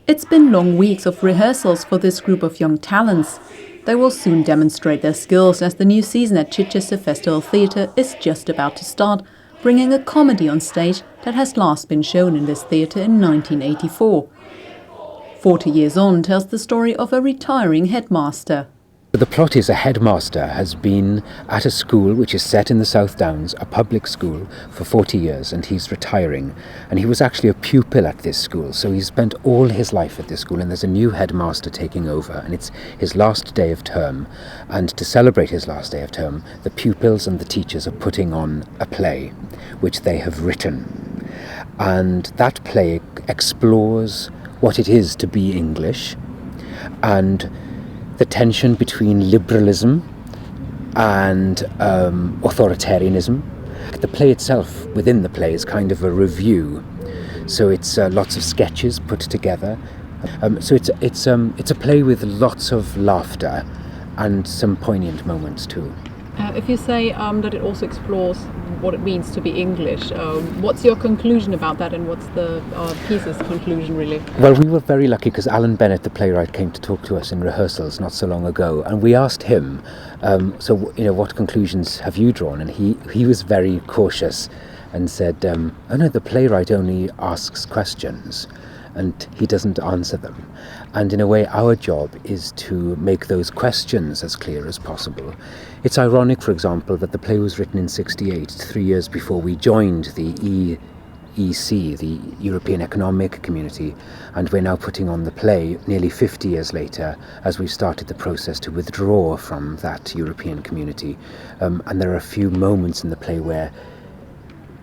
It's been long weeks of rehearsals for this group of young talents. They will soon demonstrate their skills as the new season at Chichester Festival Theatre is just about to start, bringing a comedy on stage that has last been shown in this theatre in 1984. 40 Years On tells the story of a retiring headmaster. The plot is a headmaster has been at a school which is set in the South Downs, a public school, for 40 years, and he's retiring. And he was actually a pupil at this school, so he's spent all his life at this school, and there's a new headmaster taking over, and it's his last day of term. And to celebrate his last day of term, the pupils and the teachers are putting on a play, which they have written. And that play explores what it is to be English, and the tension between liberalism and authoritarianism. The play itself, within the play, is kind of a review. So it's lots of sketches put together. So it's a play with lots of laughter and some poignant moments too. If you say that it also explores what it means to be English, what's your conclusion about that, and what's the piece's conclusion really? Well, we were very lucky because Alan Bennett, the playwright, came to talk to us in rehearsals not so long ago, and we asked him, what conclusions have you drawn? And he was very cautious and said, oh no, the playwright only asks questions and he doesn't answer them. And in a way, our job is to make those questions as clear as possible. It's ironic, for example, that the play was written in 1968, 3 years before we joined the EEC, the European Economic Community, and we're now putting on the play nearly 50 years later as we've started the process to withdraw from that European community. And there are a few moments in the play where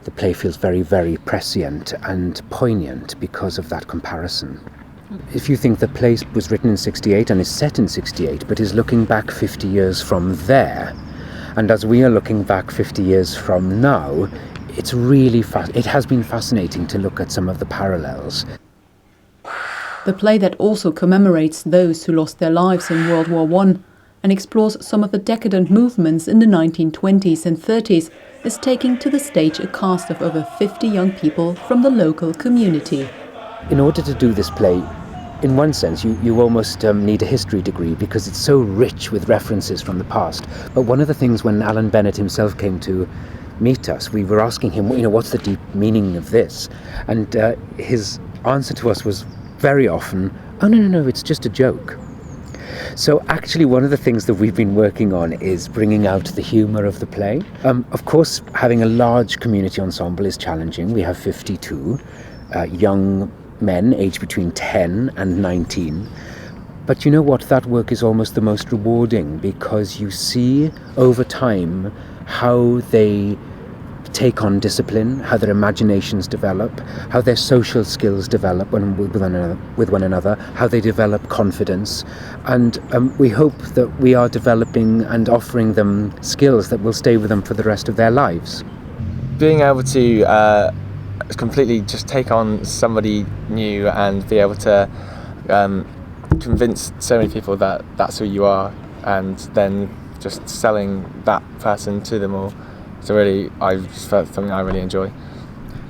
the play feels very, very prescient and poignant because of that comparison. If you think the play was written in 1968 and is set in 1968, but is looking back 50 years from there, and as we are looking back 50 years from now, it's really it has been fascinating to look at some of the parallels. The play that also commemorates those who lost their lives in World War I and explores some of the decadent movements in the 1920s and 30s is taking to the stage a cast of over 50 young people from the local community. In order to do this play, in one sense, you almost need a history degree because it's so rich with references from the past. But one of the things when Alan Bennett himself came to meet us, we were asking him, what's the deep meaning of this? And his answer to us was very often, oh, no, it's just a joke. So actually one of the things that we've been working on is bringing out the humour of the play. Of course, having a large community ensemble is challenging. We have 52 young men aged between 10 and 19. But you know what? That work is almost the most rewarding because you see over time how they take on discipline, how their imaginations develop, how their social skills develop with one another, how they develop confidence. And we hope that we are developing and offering them skills that will stay with them for the rest of their lives. Being able to completely just take on somebody new and be able to convince so many people that that's who you are, and then just selling that person to them all. So really, I just felt something I really enjoy.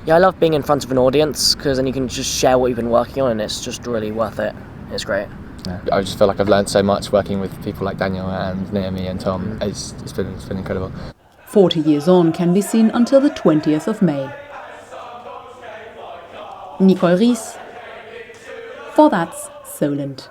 Yeah, I love being in front of an audience because then you can just share what you've been working on, and it's just really worth it. It's great. Yeah. I just feel like I've learned so much working with people like Daniel and Naomi and Tom. It's been incredible. 40 Years On can be seen until the 20th of May. Nicole Ris, for That's Solent.